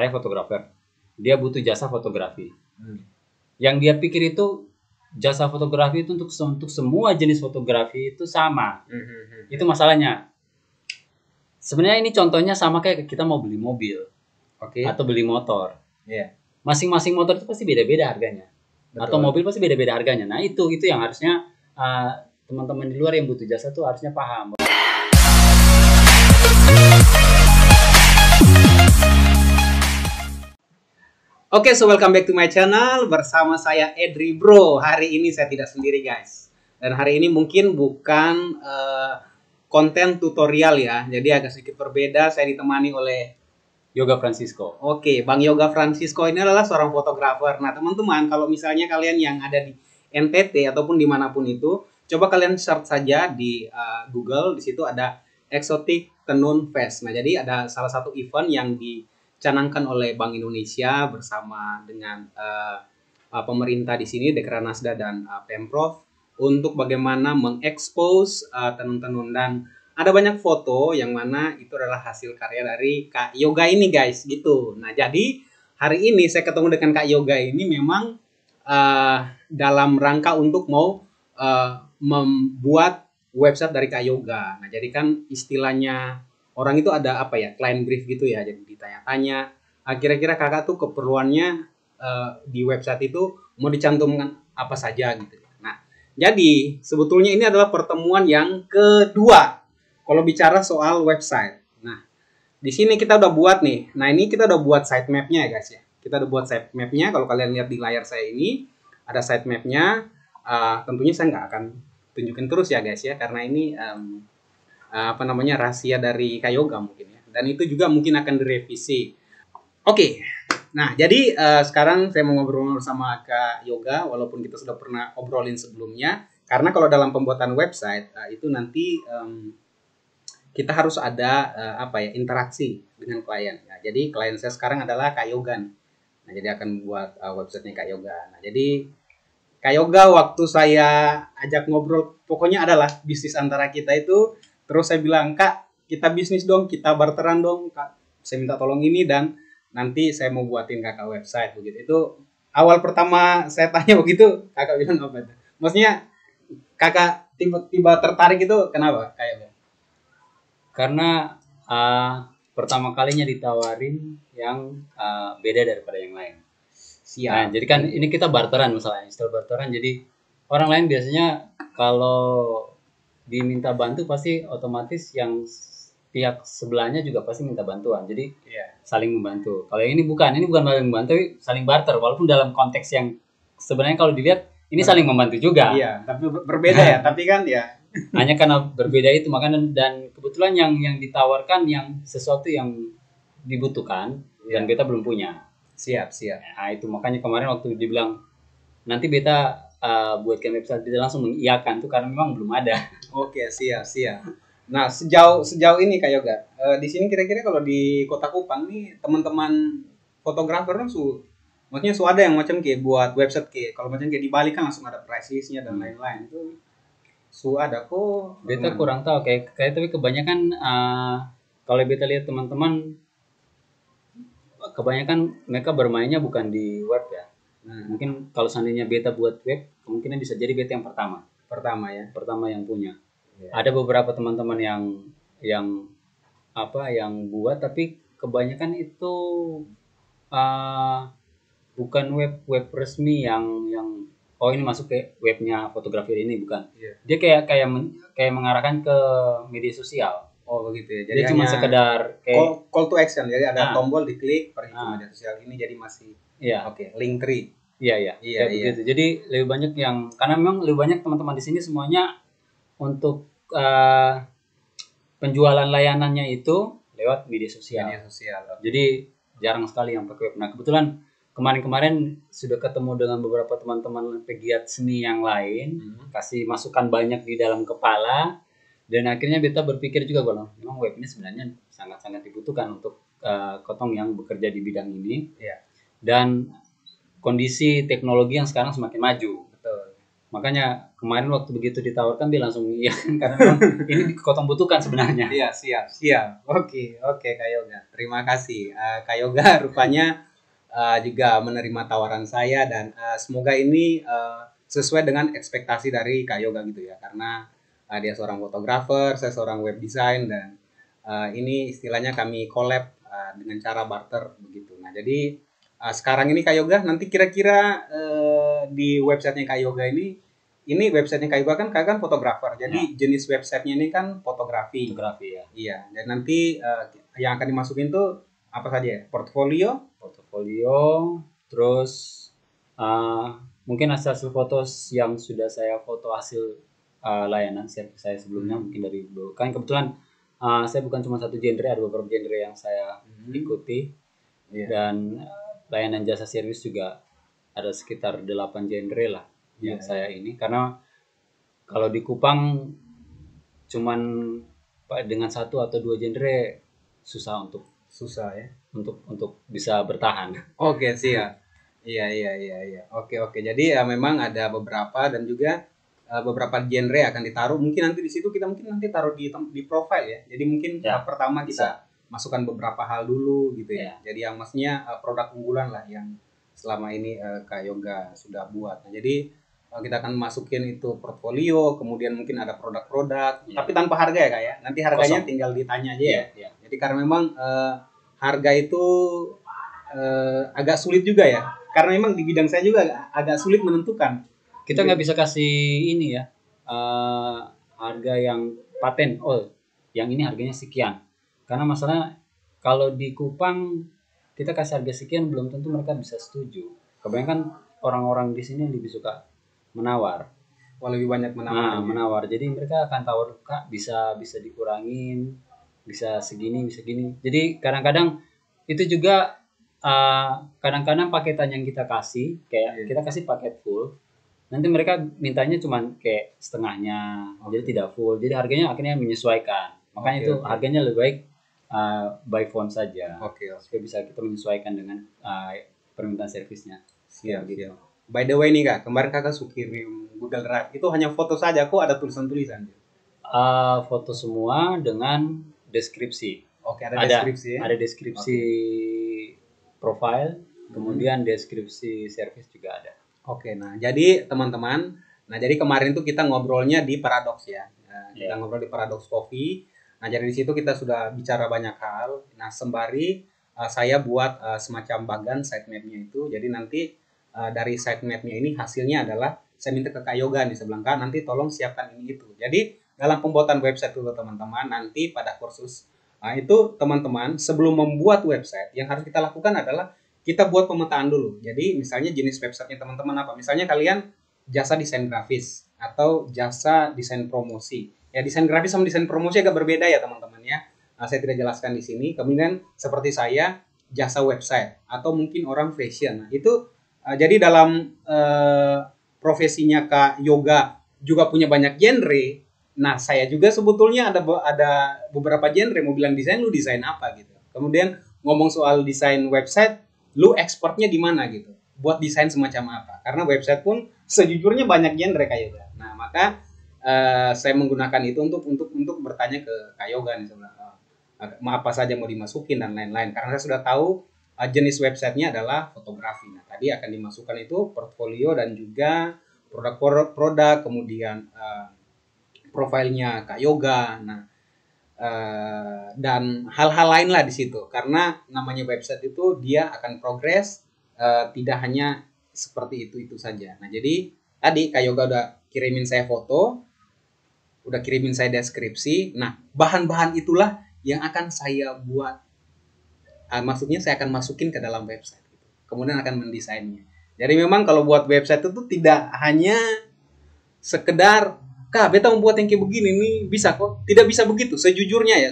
saya fotografer, dia butuh jasa fotografi. Yang dia pikir itu jasa fotografi itu untuk semua jenis fotografi itu sama. Itu masalahnya. Sebenarnya ini contohnya sama kayak kita mau beli mobil, atau beli motor. Masing-masing motor itu pasti beda-beda harganya. Betul. Atau mobil pasti beda-beda harganya. Nah itu yang harusnya teman-teman di luar yang butuh jasa tuh harusnya paham. Oke, so welcome back to my channel. Bersama saya Edri Bro. Hari ini saya tidak sendiri guys. Dan hari ini mungkin bukan konten tutorial ya. Jadi agak sedikit berbeda. Saya ditemani oleh Yoga Francisco. Oke, Bang Yoga Francisco ini adalah seorang fotografer. Nah teman-teman, kalau misalnya kalian yang ada di NTT ataupun dimanapun itu, coba kalian search saja di Google. Di situ ada Exotic Tenun Fest. Nah jadi ada salah satu event yang dicanangkan oleh Bank Indonesia bersama dengan pemerintah di sini, Dekranasda dan Pemprov, untuk bagaimana mengekspos tenun-tenun. Dan ada banyak foto yang mana itu adalah hasil karya dari Kak Yoga ini guys, gitu. Nah jadi hari ini saya ketemu dengan Kak Yoga ini memang dalam rangka untuk mau membuat website dari Kak Yoga. Nah jadi kan istilahnya orang itu ada apa ya, client brief gitu ya, jadi ditanya-tanya kira-kira kakak tuh keperluannya di website itu mau dicantumkan apa saja gitu. Nah jadi sebetulnya ini adalah pertemuan yang kedua kalau bicara soal website. Nah di sini kita udah buat nih. Nah ini kita udah buat sitemapnya ya guys ya. Kita udah buat sitemapnya. Kalau kalian lihat di layar saya ini ada sitemapnya. Tentunya saya nggak akan tunjukin terus ya guys ya, karena ini apa namanya, rahasia dari Kak Yoga mungkin ya. Dan itu juga mungkin akan direvisi. Oke. Nah jadi sekarang saya mau ngobrol sama Kak Yoga, walaupun kita sudah pernah obrolin sebelumnya. Karena kalau dalam pembuatan website itu nanti kita harus ada apa ya, interaksi dengan klien. Nah, jadi klien saya sekarang adalah Kak Yoga. Nah, jadi akan buat websitenya Kak Yoga. Nah, jadi Kak Yoga waktu saya ajak ngobrol, pokoknya adalah bisnis antara kita itu. Terus saya bilang, Kak, kita bisnis dong, kita barteran dong, Kak. Saya minta tolong ini dan nanti saya mau buatin kakak website begitu. Itu awal pertama saya tanya begitu, kakak bilang apa itu? Maksudnya kakak tiba-tiba tertarik itu kenapa kayaknya? Karena pertama kalinya ditawarin yang beda daripada yang lain. Siap. Nah, jadi kan ini kita barteran misalnya, istilah barteran. Jadi orang lain biasanya kalau diminta bantu pasti otomatis yang pihak sebelahnya juga pasti minta bantuan. Jadi saling membantu. Kalau yang ini bukan saling membantu, saling barter. Walaupun dalam konteks yang sebenarnya kalau dilihat ini saling membantu juga. Iya, tapi berbeda ya. Tapi kan ya hanya karena berbeda itu, makanya dan kebetulan yang ditawarkan yang sesuatu yang dibutuhkan dan beta belum punya. Siap. Nah itu makanya kemarin waktu dibilang nanti beta buatkan website, beta langsung mengiyakan tuh karena memang belum ada. Oke, siap. Nah sejauh ini Kak Yoga, di sini kira-kira kalau di Kota Kupang nih teman-teman fotografer kan maksudnya ada yang macam kayak buat website kayak, kalau macam kayak di Bali kan langsung ada price listnya dan lain-lain itu. Ada kok. Beta kurang tahu kayak tapi kebanyakan kalau beta lihat teman-teman kebanyakan mereka bermainnya bukan di web ya. Mungkin kalau seandainya beta buat web, kemungkinan bisa jadi beta yang pertama yang punya. Ada beberapa teman-teman yang buat, tapi kebanyakan itu bukan web resmi yang ini masuk ke webnya fotografer ini, bukan. Dia kayak mengarahkan ke media sosial. Oh begitu ya. Jadi cuma sekedar kayak call to action. Jadi ada tombol diklik pergi ke media sosial ini, jadi masih link tree. Iya. Begitu. Jadi lebih banyak karena memang lebih banyak teman-teman di sini semuanya untuk penjualan layanannya itu lewat media sosial. Jadi jarang sekali yang pakai web. Nah kebetulan kemarin sudah ketemu dengan beberapa teman-teman pegiat seni yang lain, kasih masukan banyak di dalam kepala, dan akhirnya beta berpikir juga kalau memang web ini sebenarnya sangat-sangat dibutuhkan untuk kotong yang bekerja di bidang ini. Dan kondisi teknologi yang sekarang semakin maju. Betul. Makanya kemarin waktu begitu ditawarkan dia langsung iya karena memang ini kotong butuhkan sebenarnya. Iya, siap. Oke, Kak Yoga. Terima kasih. Kak Yoga rupanya juga menerima tawaran saya dan semoga ini sesuai dengan ekspektasi dari Kak Yoga gitu ya. Karena dia seorang fotografer, saya seorang web design dan ini istilahnya kami collab dengan cara barter begitu. Nah, jadi sekarang ini Kak Yoga, nanti kira-kira di websitenya Kak Yoga ini websitenya Kak Yoga kan Kak kan fotografer, jadi jenis websitenya ini kan fotografi. Fotografi ya. Iya, dan nanti yang akan dimasukin tuh apa saja ya? Portfolio, terus mungkin hasil foto yang sudah saya foto hasil layanan service saya sebelumnya mungkin dari kan kebetulan saya bukan cuma satu genre, ada beberapa genre yang saya ikuti dan layanan jasa servis juga ada sekitar 8 genre lah yang saya ini, karena kalau di Kupang cuman dengan 1 atau 2 genre susah ya untuk bisa bertahan. Oke, siap. Iya. Oke. Jadi memang ada beberapa dan juga beberapa genre akan ditaruh. Mungkin nanti di situ kita mungkin nanti taruh di profile ya. Jadi mungkin pertama kita masukkan beberapa hal dulu gitu ya. Jadi yang maksudnya produk unggulan lah yang selama ini Kak Yoga sudah buat. Nah, jadi kita akan masukin itu portfolio, kemudian mungkin ada produk-produk, tapi tanpa harga ya Kak ya. Nanti harganya tinggal ditanya aja ya. Jadi karena memang harga itu agak sulit juga ya. Karena memang di bidang saya juga agak sulit menentukan. Kita nggak bisa kasih ini ya harga yang paten. Oh, yang ini harganya sekian. Karena masalah kalau di Kupang kita kasih harga sekian belum tentu mereka bisa setuju. Kebanyakan orang-orang di sini lebih suka menawar. Lebih banyak menawar. Menawar. Jadi mereka akan tawar, Kak, bisa dikurangin, bisa segini. Jadi kadang-kadang itu juga kadang-kadang paketan yang kita kasih kayak kita kasih paket full. Nanti mereka mintanya cuma kayak setengahnya, jadi tidak full. Jadi harganya akhirnya menyesuaikan. Makanya itu harganya lebih baik by phone saja. Supaya bisa kita menyesuaikan dengan permintaan servisnya. Siap. By the way nih Kak, kemarin Kakak suka kirim Google Drive. Itu hanya foto saja kok, ada tulisan-tulisan? Foto semua dengan deskripsi. Ada deskripsi ya? Ada deskripsi profile, kemudian deskripsi service juga ada. Nah jadi teman-teman, jadi kemarin tuh kita ngobrolnya di Paradox ya. Kita ngobrol di Paradox Coffee. Nah jadi di situ kita sudah bicara banyak hal. Nah sembari saya buat semacam bagan sitemapnya itu. Jadi nanti dari sitemapnya ini hasilnya adalah saya minta ke Kak Yoga nih sebelah kan, nanti tolong siapkan ini itu. Jadi dalam pembuatan website dulu teman-teman, nanti pada kursus itu teman-teman sebelum membuat website yang harus kita lakukan adalah kita buat pemetaan dulu. Jadi misalnya jenis websitenya teman-teman apa? Misalnya kalian jasa desain grafis atau jasa desain promosi. Ya desain grafis sama desain promosi agak berbeda ya teman-teman ya. Saya tidak jelaskan di sini. Kemudian seperti saya jasa website atau mungkin orang fashion. Nah, itu jadi dalam profesinya Kak Yoga juga punya banyak genre. Nah saya juga sebetulnya ada beberapa genre. Mau bilang desain, lu desain apa gitu. Kemudian ngomong soal desain website, lu expertnya di mana gitu, buat desain semacam apa, karena website pun sejujurnya banyak genre Kak Yoga. Nah maka saya menggunakan itu untuk bertanya ke Kak Yoga nih sebenarnya apa saja mau dimasukin dan lain-lain, karena saya sudah tahu jenis websitenya adalah fotografi. Nah tadi akan dimasukkan itu portfolio dan juga produk, kemudian profilnya Kak Yoga. Nah dan hal-hal lain lah di situ, karena namanya website itu dia akan progres, tidak hanya seperti itu saja. Nah jadi tadi Kak Yoga udah kirimin saya foto, udah kirimin saya deskripsi. Nah bahan-bahan itulah yang akan saya buat, maksudnya saya akan masukin ke dalam website gitu. Kemudian akan mendesainnya. Jadi memang kalau buat website itu tidak hanya sekedar Kak, beta membuat yang kayak begini nih bisa kok. Tidak bisa begitu, sejujurnya ya.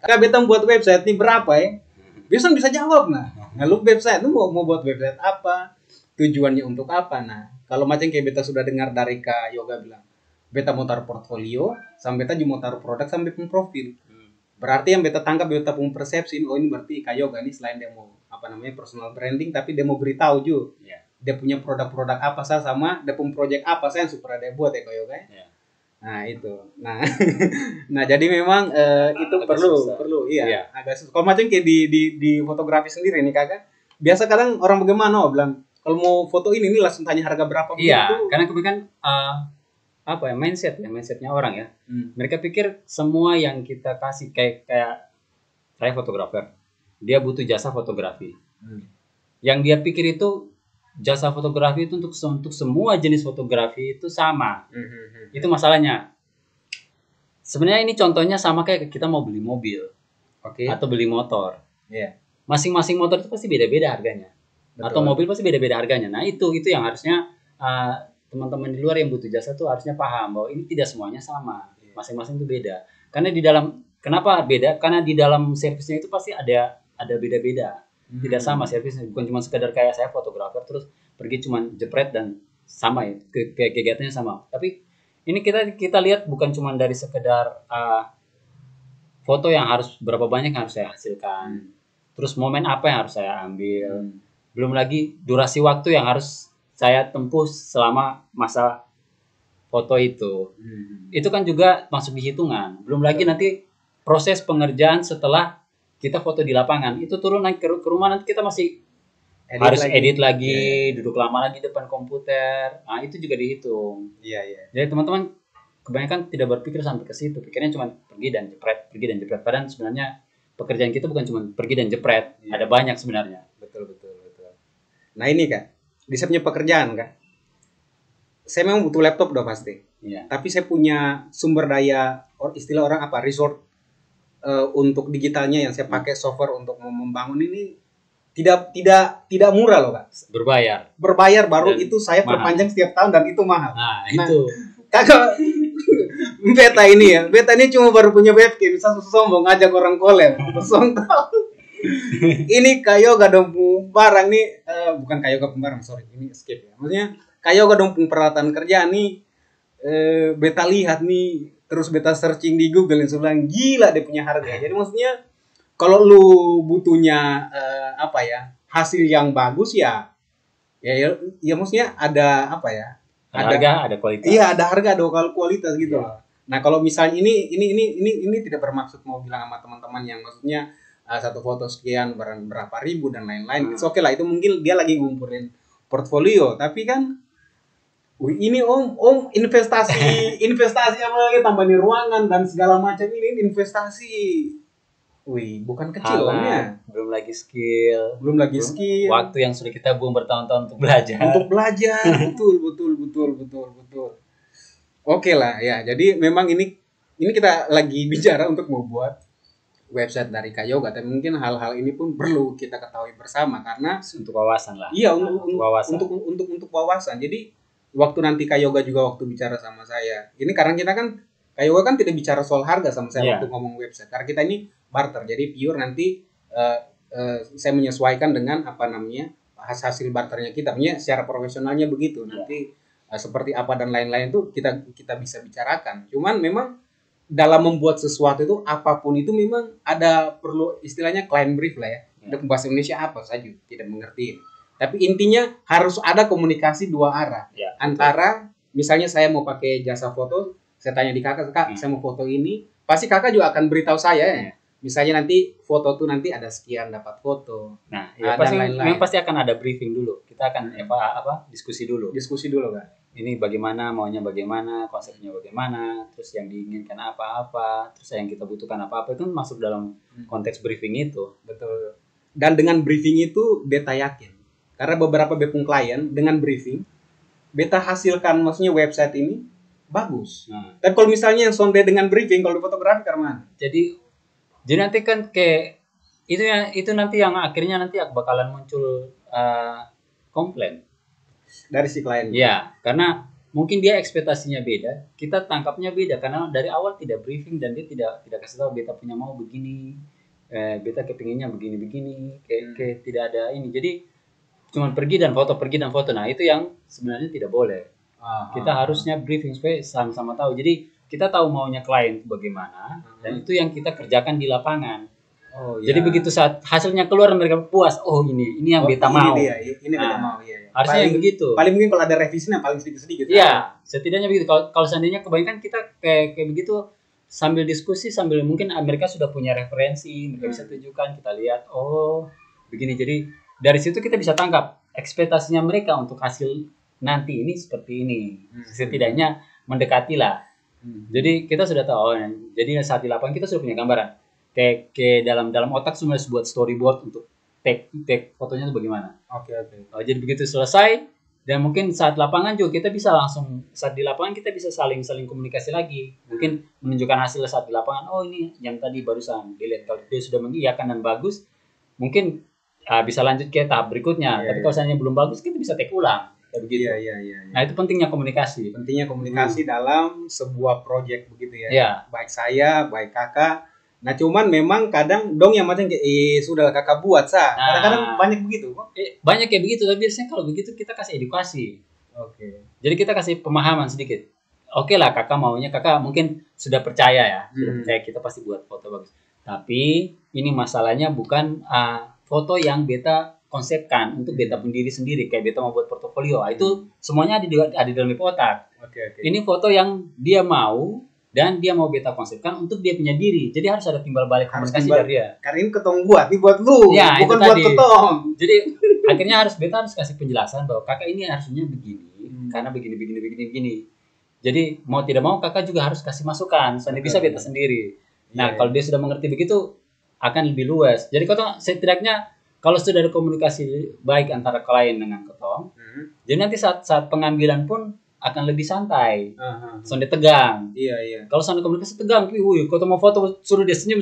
Kak, beta membuat website nih berapa ya? Biasa bisa jawab nah. Lu website lu mau buat website apa? Tujuannya untuk apa? Nah, kalau macam kayak beta sudah dengar dari Kak Yoga bilang, beta mau taruh portfolio, sampai beta juga mau taruh produk sampai pun profil. Berarti yang beta tangkap, beta pun persepsi, oh ini berarti Kak Yoga nih selain dia mau personal branding, tapi dia mau beritahu juga. dia punya produk-produk apa sah sama dia punya project apa sah yang super ada buat ya Koyo kan. Yeah. Nah itu, nah jadi memang itu perlu iya. Agak susah. Kalau macam kayak di fotografi sendiri nih kakak, biasa kadang orang bagaimana bilang kalau mau foto ini langsung tanya harga berapa. Iya, gitu. Karena kebanyakan apa ya mindsetnya orang ya. Mereka pikir semua yang kita kasih kayak saya fotografer, dia butuh jasa fotografi. Yang dia pikir itu jasa fotografi itu untuk semua jenis fotografi itu sama. Itu masalahnya. Sebenarnya ini contohnya sama kayak kita mau beli mobil, atau beli motor. Masing-masing motor itu pasti beda-beda harganya. Betul. Atau mobil pasti beda-beda harganya. Nah itu yang harusnya teman-teman di luar yang butuh jasa tuh harusnya paham bahwa ini tidak semuanya sama. Masing-masing itu beda. Karena kenapa beda? Karena di dalam servisnya itu pasti ada beda-beda. Tidak sama servisnya, bukan cuma sekedar kayak saya fotografer terus pergi cuma jepret dan sama ya, kegiatannya sama. Tapi ini kita lihat bukan cuma dari sekedar foto yang harus berapa banyak yang harus saya hasilkan, terus momen apa yang harus saya ambil, belum lagi durasi waktu yang harus saya tempuh selama masa foto itu. Itu kan juga masuk di hitungan. Belum lagi nanti proses pengerjaan setelah kita foto di lapangan, itu turun naik ke rumah nanti kita masih harus edit lagi, duduk lama lagi depan komputer. Nah, itu juga dihitung. Jadi teman-teman kebanyakan tidak berpikir sampai ke situ. Pikirnya cuma pergi dan jepret. Padahal sebenarnya pekerjaan kita bukan cuma pergi dan jepret. Ada banyak sebenarnya. Betul. Nah, ini Kak, di saya punya pekerjaan Kak. Saya memang butuh laptop udah pasti. Tapi saya punya sumber daya, istilah orang apa, resort untuk digitalnya yang saya pakai software untuk membangun ini tidak murah loh Kak. Berbayar baru dan itu saya perpanjang setiap tahun dan itu mahal. Nah itu kakak beta ini cuma baru punya webcam, bisa sombong ngajak orang collab ini Kayoga dong barang nih, bukan Kayoga barang, sorry ini skip ya. Maksudnya Kayoga dong peralatan kerja nih, beta lihat nih. Terus beta searching di Google yang bilang gila dia punya harga. Jadi maksudnya kalau lu butuhnya hasil yang bagus ya maksudnya ada harga, ada kualitas. Iya, ada harga, ada kualitas gitu. Nah, kalau misalnya ini tidak bermaksud mau bilang sama teman-teman yang maksudnya satu foto sekian berapa ribu dan lain-lain. Itu oke lah, itu mungkin dia lagi ngumpulin portfolio, tapi kan ini om investasi apa lagi tambahin ruangan dan segala macam ini investasi. Bukan kecil omnya. Belum lagi skill. Waktu yang sudah kita buang bertahun-tahun untuk belajar. Betul. Oke lah ya. Jadi memang ini kita lagi bicara untuk membuat website dari Kayoga, tapi mungkin hal-hal ini pun perlu kita ketahui bersama karena untuk wawasan lah. Iya, untuk wawasan. Jadi waktu nanti Kayoga juga waktu bicara sama saya. Ini karena kita kan Kayoga kan tidak bicara soal harga sama saya waktu ngomong website. Karena kita ini barter. Jadi pure nanti saya menyesuaikan dengan hasil barternya kita. Punya secara profesionalnya begitu. Nanti seperti apa dan lain-lain itu kita bisa bicarakan. Cuman memang dalam membuat sesuatu itu apapun itu memang ada perlu istilahnya client brief lah ya. Untuk bahasa Indonesia apa saja tidak mengerti. Tapi intinya harus ada komunikasi dua arah. Antara misalnya saya mau pakai jasa foto, saya tanya di kakak, saya mau foto ini, pasti kakak juga akan beritahu saya ya. Misalnya nanti foto tuh nanti ada sekian dapat foto. Nah, pasti akan ada briefing dulu. Kita akan diskusi dulu Kak. Ini bagaimana, maunya bagaimana, konsepnya bagaimana, terus yang diinginkan apa-apa, terus yang kita butuhkan apa-apa itu masuk dalam konteks briefing itu. Betul. Dan dengan briefing itu beta yakin. Karena beberapa bepung klien dengan briefing, beta hasilkan maksudnya website ini bagus. Tapi kalau misalnya yang sonde dengan briefing, kalau di fotografi karena Jadi nanti kan kayak itu nanti yang akhirnya nanti bakalan muncul komplain dari si klien. Ya, karena mungkin dia ekspektasinya beda, kita tangkapnya beda karena dari awal tidak briefing dan dia tidak kasih tahu beta punya mau begini, beta kepinginnya begini-begini, kayak tidak ada ini. Jadi cuma pergi dan foto. Nah, itu yang sebenarnya tidak boleh. Kita harusnya briefing supaya sama-sama tahu. Jadi kita tahu maunya klien itu bagaimana dan itu yang kita kerjakan di lapangan. Oh, jadi begitu saat hasilnya keluar mereka puas, oh ini yang beta mau. Ini beta mau. Iya. Harusnya yang begitu. Paling mungkin kalau ada revisinya paling sedikit-sedikit. Iya, setidaknya begitu. Kalau seandainya kebanyakan kita kayak begitu sambil diskusi sambil mungkin mereka sudah punya referensi, mereka bisa tunjukkan, kita lihat oh begini. Jadi dari situ kita bisa tangkap ekspektasinya mereka untuk hasil nanti ini seperti ini. Setidaknya mendekati lah. Jadi kita sudah tahu. Oh, jadi saat di lapangan kita sudah punya gambaran. Kayak dalam otak semua buat storyboard untuk take fotonya itu bagaimana. Oke. Jadi begitu selesai dan mungkin saat lapangan juga kita bisa langsung saat di lapangan kita bisa saling komunikasi lagi. Mungkin menunjukkan hasil saat di lapangan. Oh ini yang tadi barusan dilihat, kalau dia sudah mengiyakan dan bagus, mungkin bisa lanjut ke tahap berikutnya. Tapi kalau seandainya belum bagus kita bisa take ulang. Kayak begitu. Iya. Nah itu pentingnya komunikasi. Dalam sebuah project begitu ya. Iya. Baik saya, baik kakak. Nah cuman memang kadang dong yang macam kayak sudah kakak buat kadang-kadang banyak begitu kok. Banyak kayak begitu, tapi biasanya kalau begitu kita kasih edukasi. Oke. Jadi kita kasih pemahaman sedikit. Oke lah kakak maunya, kakak mungkin sudah percaya ya, sudah percaya kita pasti buat foto bagus. Tapi ini masalahnya bukan foto yang beta konsepkan untuk beta pun diri sendiri, kayak beta mau buat portofolio. Itu semuanya ada di dalam otak. Oke. Ini foto yang dia mau dan dia mau beta konsepkan untuk dia punya diri. Jadi harus ada timbal balik komunikasi dari dia. Karena ini ketong buat, ini buat lu, ya, bukan buat ketong. Jadi akhirnya beta harus kasih penjelasan bahwa kakak ini harusnya begini, karena begini. Jadi mau tidak mau kakak juga harus kasih masukan, soalnya bisa beta sendiri. Nah kalau dia sudah mengerti begitu akan lebih luas. Jadi ketong setidaknya kalau sudah ada komunikasi baik antara klien dengan ketong, jadi nanti saat pengambilan pun akan lebih santai, sonde tegang. Iya. Kalau sonde komunikasi tegang, kalau mau foto suruh dia senyum,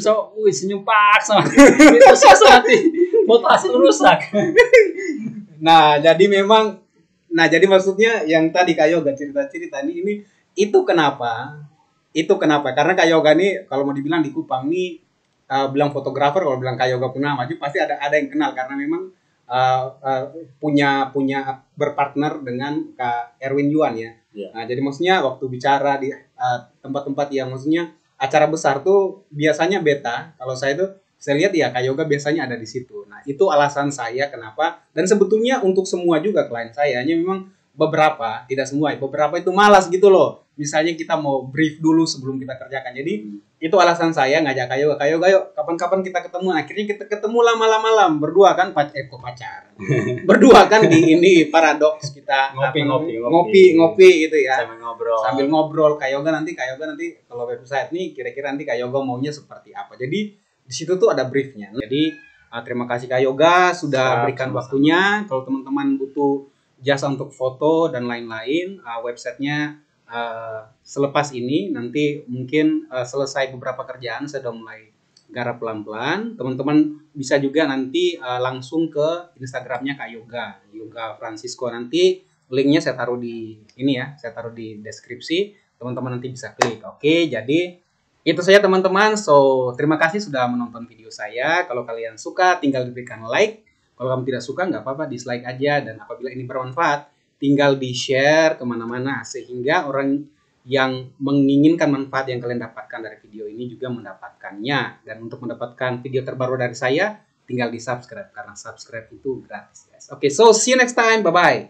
senyum paksa, itu susah nanti foto hasil rusak. Jadi maksudnya yang tadi Kak Yoga cerita ini itu kenapa? Karena Kak Yoga nih kalau mau dibilang di Kupang nih bilang fotografer, kalau bilang Kak Yoga Purnama aja pasti ada yang kenal karena memang punya berpartner dengan Kak Erwin Yuan ya. Nah, jadi maksudnya waktu bicara di tempat-tempat yang maksudnya acara besar tuh biasanya beta, kalau saya lihat ya Kak Yoga biasanya ada di situ. Nah, itu alasan saya kenapa, dan sebetulnya untuk semua juga klien saya, hanya memang beberapa, tidak semua, beberapa itu malas gitu loh. Misalnya kita mau brief dulu sebelum kita kerjakan. Jadi itu alasan saya ngajak Kak Yoga, yuk kapan-kapan kita ketemu. Akhirnya kita ketemu malam berdua kan, pacar. Berdua kan di ini paradoks kita ngopi gitu ya. Sambil ngobrol. Kak Yoga nanti kalau website nih kira-kira nanti Kak Yoga maunya seperti apa. Jadi di situ tuh ada briefnya. Jadi terima kasih Kak Yoga sudah berikan waktunya. Kalau teman-teman butuh jasa untuk foto dan lain-lain, websitenya selepas ini nanti mungkin selesai beberapa kerjaan saya sudah mulai garap pelan-pelan. Teman-teman bisa juga nanti langsung ke Instagramnya Kak Yoga Francisco. Nanti linknya saya taruh di ini ya, saya taruh di deskripsi. Teman-teman nanti bisa klik. Oke, jadi itu saja teman-teman. So terima kasih sudah menonton video saya. Kalau kalian suka tinggal diberikan like. Kalau kamu tidak suka nggak apa-apa, dislike aja. Dan apabila ini bermanfaat, tinggal di-share kemana-mana. Sehingga orang yang menginginkan manfaat yang kalian dapatkan dari video ini juga mendapatkannya. Dan untuk mendapatkan video terbaru dari saya, tinggal di-subscribe. Karena subscribe itu gratis, guys. Oke, so see you next time. Bye-bye.